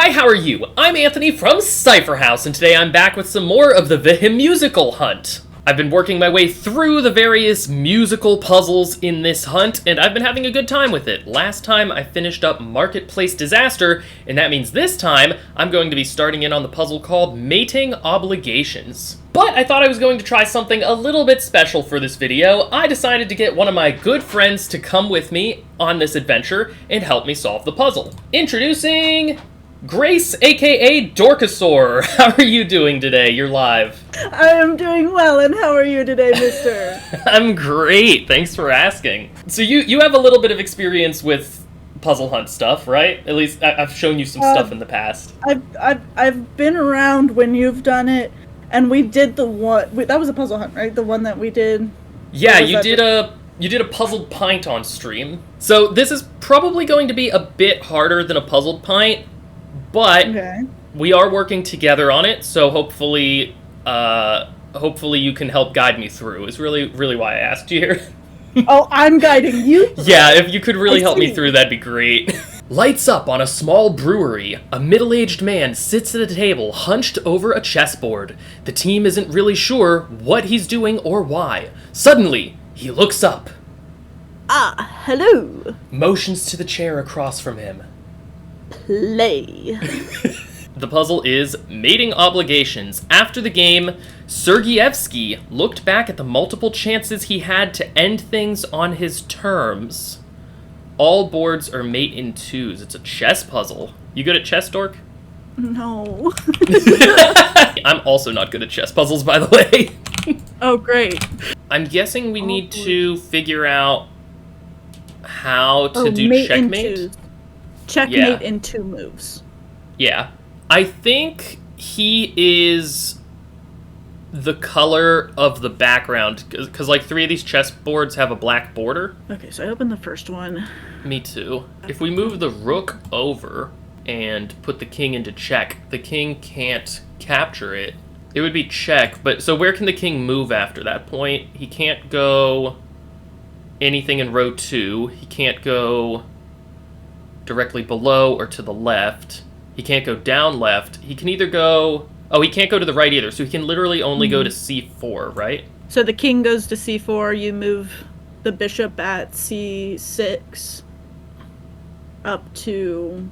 Hi, how are you? I'm Anthony from Cypher House, and today I'm back with some more of the Vehemusical hunt. I've been working my way through the various musical puzzles in this hunt, and I've been having a good time with it. Last time I finished up Marketplace Disaster, and that means this time I'm going to be starting in on the puzzle called Mating Obligations. But I thought I was going to try something a little bit special for this video. I decided to get one of my good friends to come with me on this adventure and help me solve the puzzle. Introducing Grace, aka Dorkasaur. How are you doing today? You're live. I am doing well, and how are you today, mister? I'm great, thanks for asking. So you have a little bit of experience with puzzle hunt stuff, right? At least I've shown you some stuff in the past. I've been around when you've done it, and we did the one, that was a puzzle hunt, right? The one that we did? Yeah, you did a puzzled pint on stream. So this is probably going to be a bit harder than a puzzled pint, but we are working together on it, so hopefully you can help guide me through, is really why I asked you here. Oh, I'm guiding you? Yeah, if you could really help me through, that'd be great. Lights up on a small brewery. A middle-aged man sits at a table hunched over a chessboard. The team isn't really sure what he's doing or why. Suddenly, he looks up. Ah, hello. Motions to the chair across from him. Play. The puzzle is Mating Obligations. After the game, Sergeyevsky looked back at the multiple chances he had to end things on his terms. All boards are mate in twos. It's a chess puzzle. You good at chess, Dork? No. I'm also not good at chess puzzles, by the way. Oh, great. I'm guessing we need to figure out how to do checkmate. Checkmate in 2 moves. Yeah. I think he is the color of the background, because like 3 of these chessboards have a black border. Okay, so I opened the first one. Me too. If we move the rook over and put the king into check, the king can't capture it. It would be check, but so where can the king move after that point? He can't go anything in row 2. He can't go directly below or to the left. He can't go down left. He can either go... Oh, he can't go to the right either, so he can literally only go to c4, right? So the king goes to c4, you move the bishop at c6 up to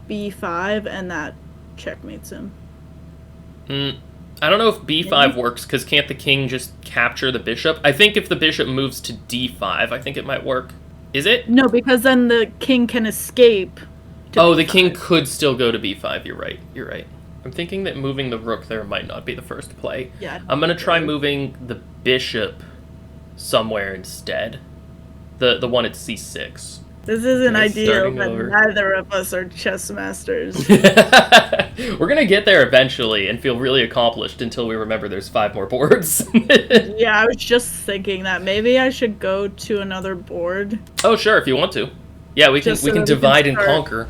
b5, and that checkmates him. I don't know if b5 works, because can't the king just capture the bishop? I think if the bishop moves to d5, I think it might work. Is it? No, because then the king can escape to Oh, b5. the king could still go to b5, you're right. I'm thinking that moving the rook there might not be the first play. Yeah. I'm going to try moving the bishop somewhere instead. The one at c6. This isn't ideal, but over. neither of us are chess masters. We're going to get there eventually and feel really accomplished until we remember there's 5 more boards. Yeah, I was just thinking that maybe I should go to another board. Oh, sure, if you want to. Yeah, we can divide and conquer.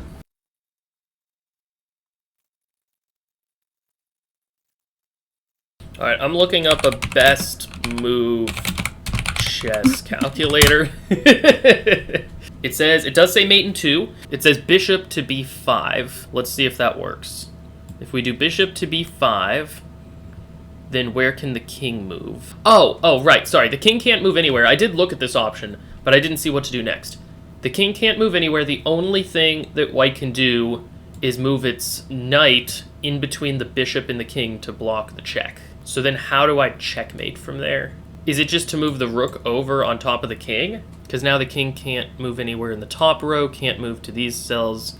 Alright, I'm looking up a best move chess calculator. It does say mate in 2. It says bishop to b5. Let's see if that works. If we do bishop to b5, then where can the king move? Oh, right, sorry. The king can't move anywhere. I did look at this option, but I didn't see what to do next. The king can't move anywhere. The only thing that white can do is move its knight in between the bishop and the king to block the check. So then how do I checkmate from there? Is it just to move the rook over on top of the king? Because now the king can't move anywhere in the top row, can't move to these cells.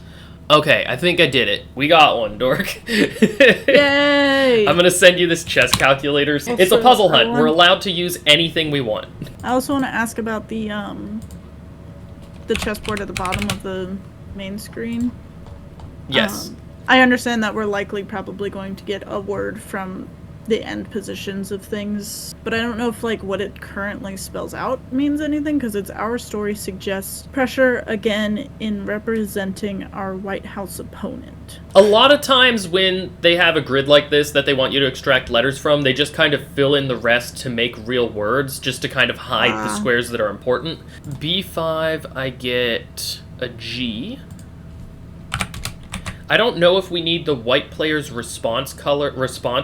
Okay, I think I did it. We got one, Dork. Yay! I'm going to send you this chess calculator. It's a puzzle hunt. We're allowed to use anything we want. I also want to ask about the chessboard at the bottom of the main screen. Yes. I understand that we're likely probably going to get a word from the end positions of things, but I don't know if like what it currently spells out means anything, because it's our story suggests pressure again in representing our White House opponent. A lot of times when they have a grid like this that they want you to extract letters from, they just kind of fill in the rest to make real words, just to kind of hide the squares that are important. B5, I get a G. I don't know if we need the white player's response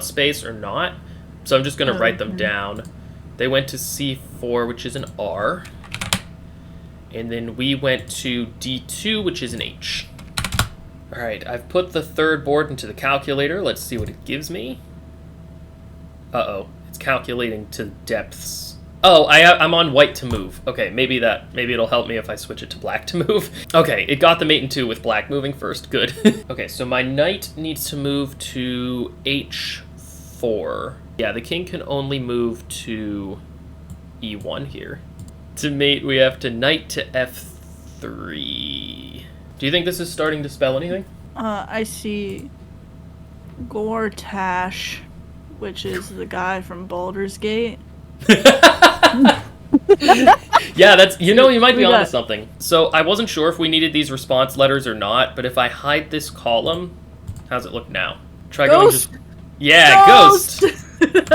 space or not, so I'm just going to write them down. They went to C4, which is an R. And then we went to D2, which is an H. All right, I've put the third board into the calculator. Let's see what it gives me. Uh-oh, it's calculating to depths. Oh, I'm on white to move. Okay, maybe it'll help me if I switch it to black to move. Okay, it got the mate in 2 with black moving first. Good. Okay, so my knight needs to move to H4. Yeah, the king can only move to E1 here. To mate, we have to knight to F3. Do you think this is starting to spell anything? I see Gortash, which is the guy from Baldur's Gate. Yeah, that's, you might be onto something. So I wasn't sure if we needed these response letters or not, but if I hide this column, how's it look now? Try Ghost. going just... Yeah, ghost!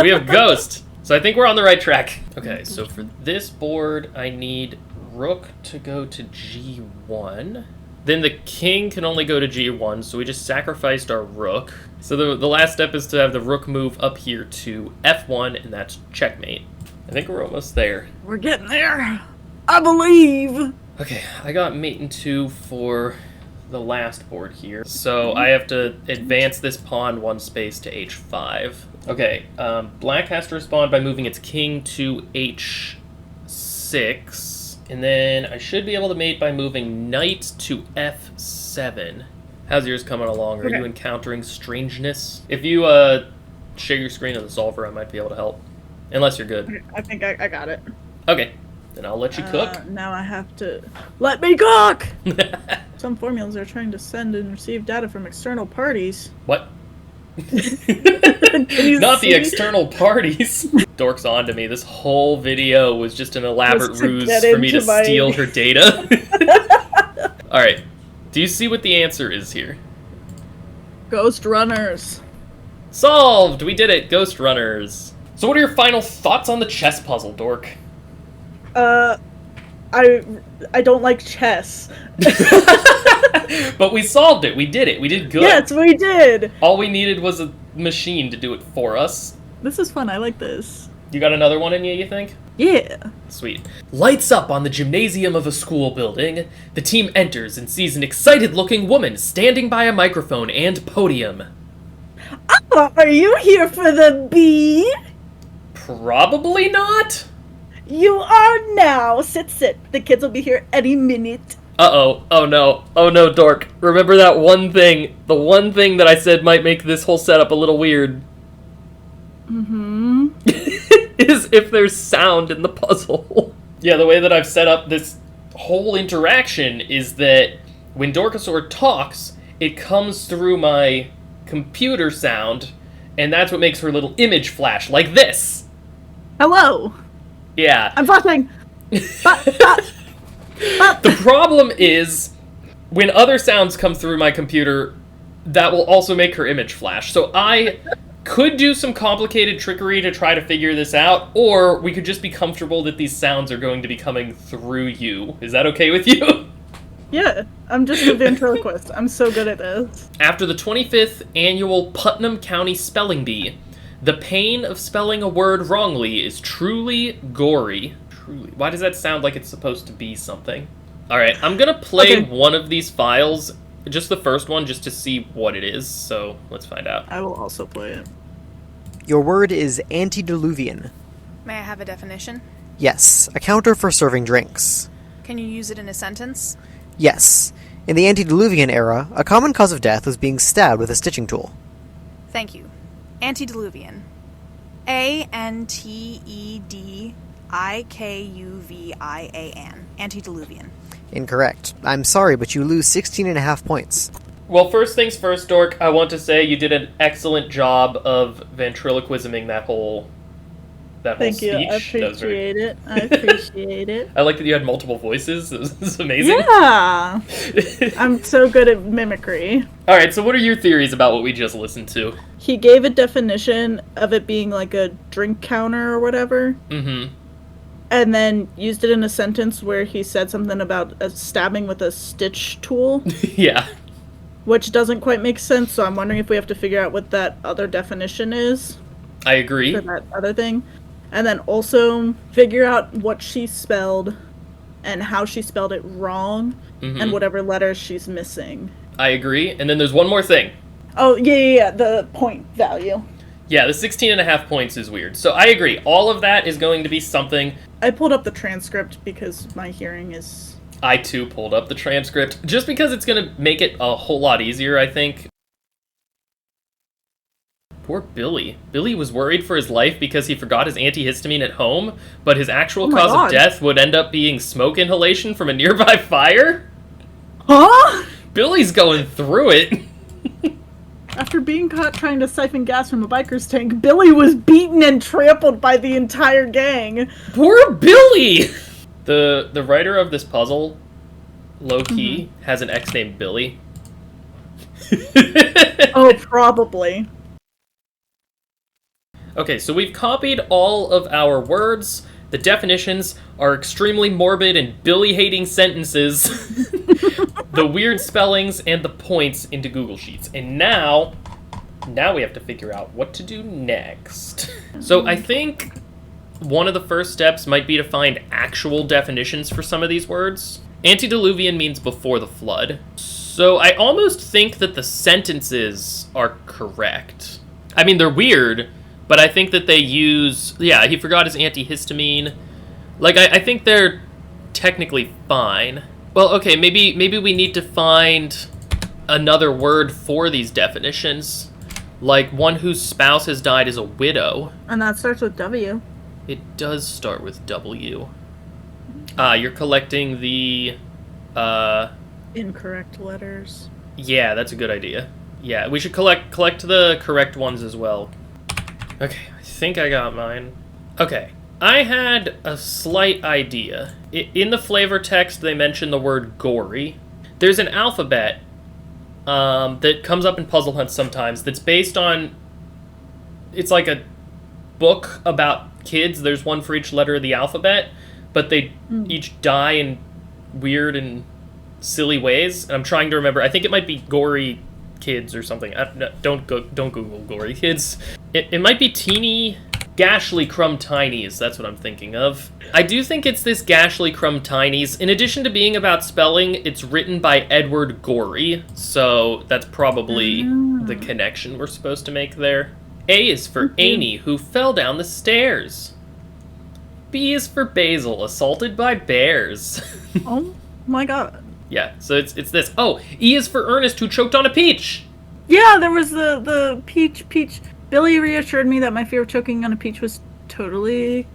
We have ghost. So I think we're on the right track. Okay, so for this board, I need rook to go to G1. Then the king can only go to G1, so we just sacrificed our rook. So the last step is to have the rook move up here to F1, and that's checkmate. I think we're almost there. We're getting there. I believe. Okay, I got mate in 2 for the last board here. So I have to advance this pawn 1 space to H5. Okay, black has to respond by moving its king to H6. And then I should be able to mate by moving knight to F7. How's yours coming along? Are you encountering strangeness? If you share your screen of the solver, I might be able to help. Unless you're good. I think I got it. Okay, then I'll let you cook. Now I have to... Let me cook! Some formulas are trying to send and receive data from external parties. What? Not the external parties. Dork's on to me. This whole video was just an elaborate ruse for me to steal her data. Alright, do you see what the answer is here? Ghost Runners. Solved! We did it! Ghost Runners. So what are your final thoughts on the chess puzzle, Dork? I don't like chess. But we solved it. We did it. We did good. Yes, we did. All we needed was a machine to do it for us. This is fun. I like this. You got another one in you think? Yeah. Sweet. Lights up on the gymnasium of a school building. The team enters and sees an excited-looking woman standing by a microphone and podium. Oh, are you here for the bee? Probably not. You are now. Sit. The kids will be here any minute. Uh-oh. Oh no. Oh no, Dork. Remember that one thing. The one thing that I said might make this whole setup a little weird. Mm-hmm. Is if there's sound in the puzzle. Yeah, the way that I've set up this whole interaction is that when Dorkasaur talks, it comes through my computer sound, and that's what makes her little image flash, like this. Hello. Yeah. I'm flashing. The problem is, when other sounds come through my computer, that will also make her image flash. So I could do some complicated trickery to try to figure this out, or we could just be comfortable that these sounds are going to be coming through you. Is that okay with you? Yeah, I'm just a ventriloquist. I'm so good at this. After the 25th annual Putnam County Spelling Bee, the pain of spelling a word wrongly is truly gory. Truly. Why does that sound like it's supposed to be something? Alright, I'm gonna play one of these files, just the first one, just to see what it is, so let's find out. I will also play it. Your word is antediluvian. May I have a definition? Yes, a counter for serving drinks. Can you use it in a sentence? Yes. In the antediluvian era, a common cause of death was being stabbed with a stitching tool. Thank you. Antediluvian. Antediluvian. Antediluvian. Incorrect. I'm sorry, but you lose 16.5 points. Well, first things first, Dork, I want to say you did an excellent job of ventriloquisming that whole Thank speech. you. I appreciate it. I appreciate it. I like that you had multiple voices. This is amazing. Yeah. I'm so good at mimicry. Alright, so what are your theories about what we just listened to? He gave a definition of it being like a drink counter or whatever. Mm-hmm. And then used it in a sentence where he said something about a stabbing with a stitch tool. Yeah. which doesn't quite make sense, so I'm wondering if we have to figure out what that other definition is I agree. for that other thing. And then also figure out what she spelled and how she spelled it wrong and whatever letters she's missing. I agree. And then there's one more thing. Oh, yeah, the point value. Yeah, the 16.5 points is weird. So I agree. All of that is going to be something. I pulled up the transcript because my hearing is... I, too, pulled up the transcript. Just because it's going to make it a whole lot easier, I think. Poor Billy. Billy was worried for his life because he forgot his antihistamine at home, but his actual cause of death would end up being smoke inhalation from a nearby fire? Huh? Billy's going through it. After being caught trying to siphon gas from a biker's tank, Billy was beaten and trampled by the entire gang. Poor Billy! The writer of this puzzle, low-key, has an ex named Billy. Oh, probably. Okay, so we've copied all of our words. The definitions are extremely morbid and Billy-hating sentences. The weird spellings and the points into Google Sheets. And now we have to figure out what to do next. So I think one of the first steps might be to find actual definitions for some of these words. Antediluvian means before the flood. So I almost think that the sentences are correct. I mean, they're weird, but I think that they use... Yeah, he forgot his antihistamine. Like, I think they're technically fine. Well, okay, maybe we need to find another word for these definitions. Like, one whose spouse has died is a widow. And that starts with W. It does start with W. You're collecting the... Incorrect letters. Yeah, that's a good idea. Yeah, we should collect the correct ones as well. Okay, I think I got mine. Okay, I had a slight idea. In the flavor text, they mention the word gory. There's an alphabet that comes up in Puzzle Hunt sometimes that's based on... It's like a book about kids. There's one for each letter of the alphabet, but they each die in weird and silly ways. And I'm trying to remember. I think it might be Gory Kids or something. Don't Google Gory Kids. It might be Teeny Gashly Crumb Tinies. That's what I'm thinking of. I do think it's this Gashly Crumb Tinies. In addition to being about spelling, it's written by Edward Gorey, so that's probably the connection we're supposed to make there. A is for Amy, who fell down the stairs. B is for Basil, assaulted by bears. Oh my god. Yeah, so it's this. Oh, E is for Ernest, who choked on a peach. Yeah, there was the peach. Billy reassured me that my fear of choking on a peach was totally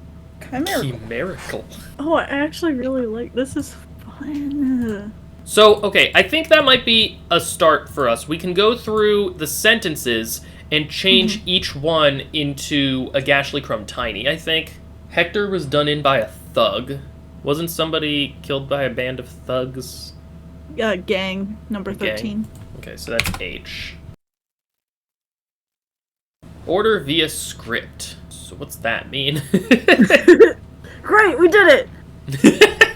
Chimerical. Oh, I actually really like this. Is fun. So, okay, I think that might be a start for us. We can go through the sentences and change each one into a Gashly Crumb Tiny, I think. Hector was done in by a thug. Wasn't somebody killed by a band of thugs? Gang, number 13. Gang. Okay, so that's H. Order via script. So what's that mean? Great, we did it!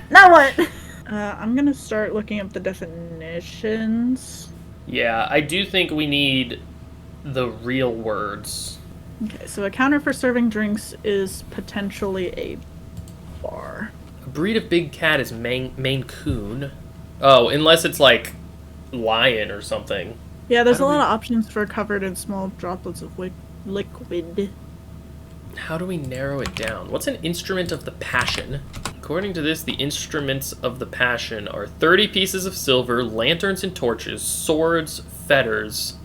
Now what? I'm gonna start looking up the definitions. Yeah, I do think we need the real words. Okay, so a counter for serving drinks is potentially a bar. A breed of big cat is Maine Coon. Oh, unless it's like lion or something. Yeah, there's a lot of options for covered in small droplets of liquid. How do we narrow it down? What's an instrument of the passion? According to this, the instruments of the passion are 30 pieces of silver, lanterns and torches, swords, fetters,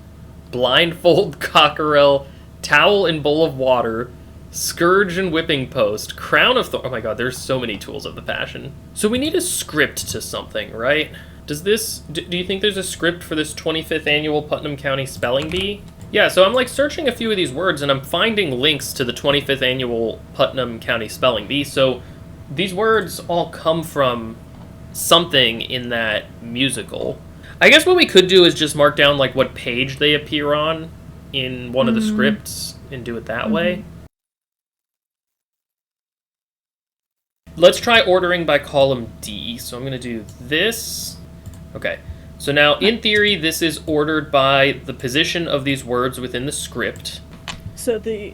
blindfold, cockerel, towel and bowl of water, scourge and whipping post, crown of thorns. Oh my god, there's so many tools of the passion. So we need a script to something, right? Does this... Do you think there's a script for this 25th annual Putnam County Spelling Bee? Yeah, so I'm like searching a few of these words and I'm finding links to the 25th annual Putnam County Spelling Bee. So these words all come from something in that musical. I guess what we could do is just mark down like what page they appear on in one of the scripts and do it that way. Let's try ordering by column D. So I'm going to do this. Okay. So now, in theory, this is ordered by the position of these words within the script. So the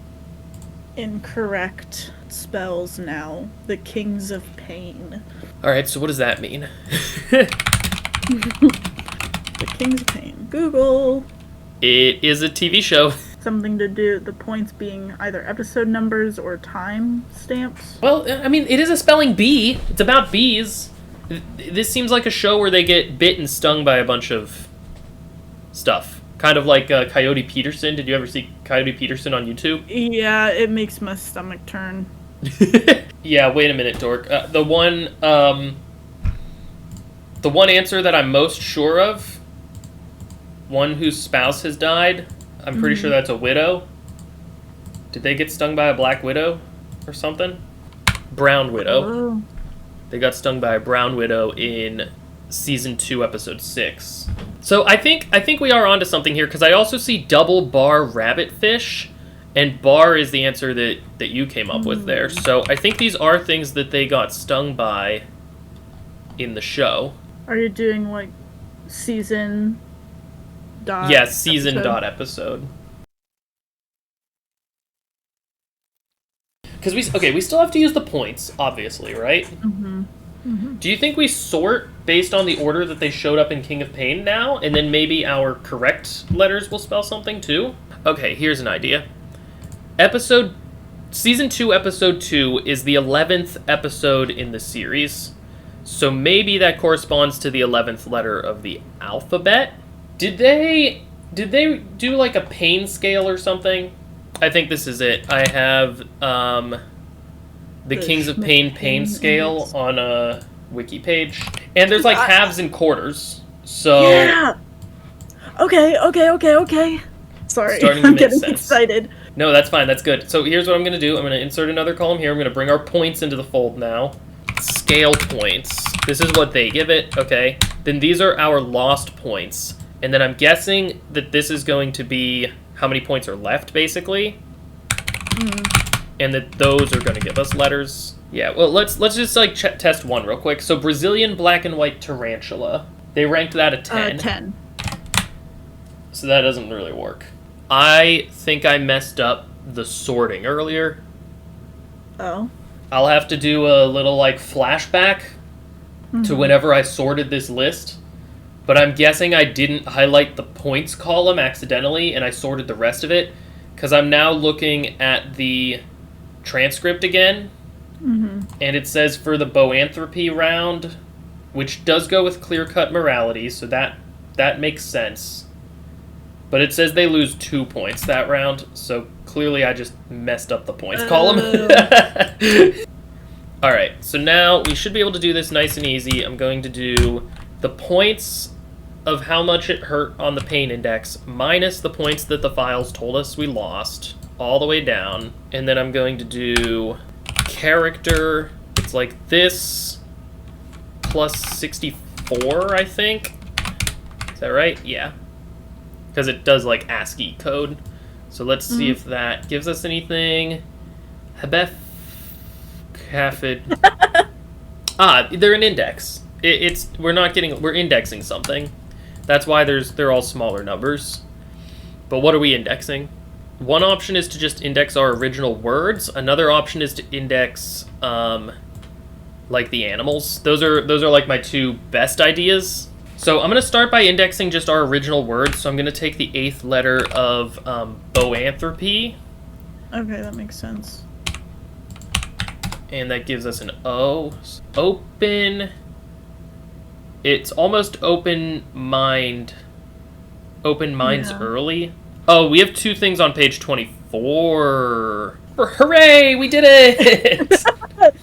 incorrect spells now the Kings of Pain. Alright, so what does that mean? The Kings of Pain. Google. It is a TV show. Something to do, the points being either episode numbers or time stamps. Well, I mean, it is a spelling bee. It's about bees. This seems like a show where they get bit and stung by a bunch of stuff. Kind of like Coyote Peterson. Did you ever see Coyote Peterson on YouTube? Yeah, it makes my stomach turn. Yeah, wait a minute, Dork. The one answer that I'm most sure of, one whose spouse has died, I'm pretty sure that's a widow. Did they get stung by a black widow or something? Brown widow. Oh. They got stung by a brown widow in season 2, episode 6. So I think we are onto something here, because I also see double bar rabbitfish, and bar is the answer that you came up with there. So I think these are things that they got stung by in the show. Are you doing like season dot? Yeah, season episode? dot episode. Because we still have to use the points, obviously, right? Mm-hmm. Mm-hmm. Do you think we sort based on the order that they showed up in King of Pain now, and then maybe our correct letters will spell something too? Okay, here's an idea. Season 2, episode 2 is the 11th episode in the series, so maybe that corresponds to the 11th letter of the alphabet. Did they do like a pain scale or something? I think this is it. I have the Kings of Pain scale on a wiki page. And there's like halves and quarters. So Yeah. Okay. Sorry, Starting to I'm make getting sense. excited. No, that's fine. That's good. So here's what I'm going to do. I'm going to insert another column here. I'm going to bring our points into the fold now. Scale points. This is what they give it. Okay. Then these are our lost points. And then I'm guessing that this is going to be how many points are left, basically. And that those are going to give us letters. Yeah, well, let's just like test one real quick. So Brazilian black and white tarantula. They ranked that a 10. 10. So that doesn't really work. I think I messed up the sorting earlier. Oh. I'll have to do a little like flashback to whenever I sorted this list. But I'm guessing I didn't highlight the points column accidentally, and I sorted the rest of it, because I'm now looking at the transcript again, and it says for the Boanthropy round, which does go with clear-cut morality, so that makes sense. But it says they lose 2 points that round, so clearly I just messed up the points column. Alright, so now we should be able to do this nice and easy. I'm going to do the points of how much it hurt on the pain index minus the points that the files told us we lost all the way down. And then I'm going to do character. It's like this plus 64, I think. Is that right? Yeah. Because it does like ASCII code. So let's see if that gives us anything. Hebef Cafid. They're an index. We're indexing something. That's why they're all smaller numbers. But what are we indexing? One option is to just index our original words. Another option is to index like the animals. Those are like my two best ideas. So I'm going to start by indexing just our original words. So I'm going to take the 8th letter of Boanthropy. Okay, that makes sense. And that gives us an O. Open. It's almost open minds Yeah. early. Oh, we have 2 things on page 24. Hooray, we did it!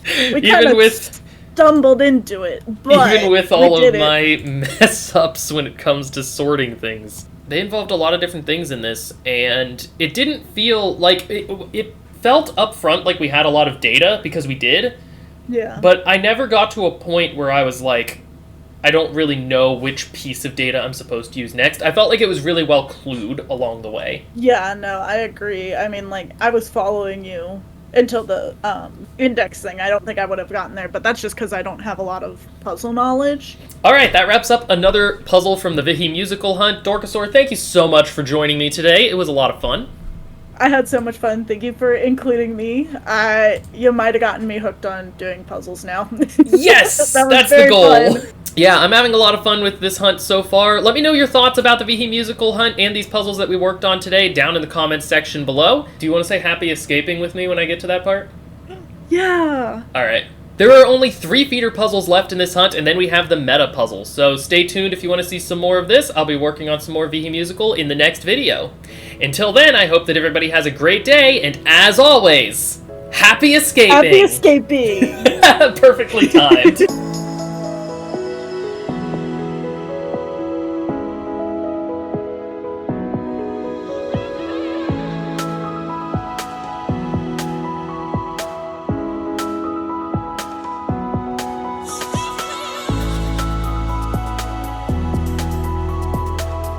We Even kind of with stumbled into it, but even with we all of did it. my mess ups when it comes to sorting things. They involved a lot of different things in this, and it didn't feel like it felt up front like we had a lot of data, because we did. Yeah. But I never got to a point where I was like, I don't really know which piece of data I'm supposed to use next. I felt like it was really well clued along the way. Yeah, no, I agree. I mean, like, I was following you until the index thing. I don't think I would have gotten there, but that's just because I don't have a lot of puzzle knowledge. Alright, that wraps up another puzzle from the Vehemusical hunt. Dorkasaur, thank you so much for joining me today. It was a lot of fun. I had so much fun. Thank you for including me. You might have gotten me hooked on doing puzzles now. Yes! That's the goal! Fun. Yeah, I'm having a lot of fun with this hunt so far. Let me know your thoughts about the Vehemusical hunt and these puzzles that we worked on today down in the comments section below. Do you want to say happy escaping with me when I get to that part? Yeah! Alright. There are only 3 feeder puzzles left in this hunt, and then we have the meta puzzles. So stay tuned if you want to see some more of this. I'll be working on some more Vehemusical in the next video. Until then, I hope that everybody has a great day, and as always, happy escaping! Happy escaping! Perfectly timed.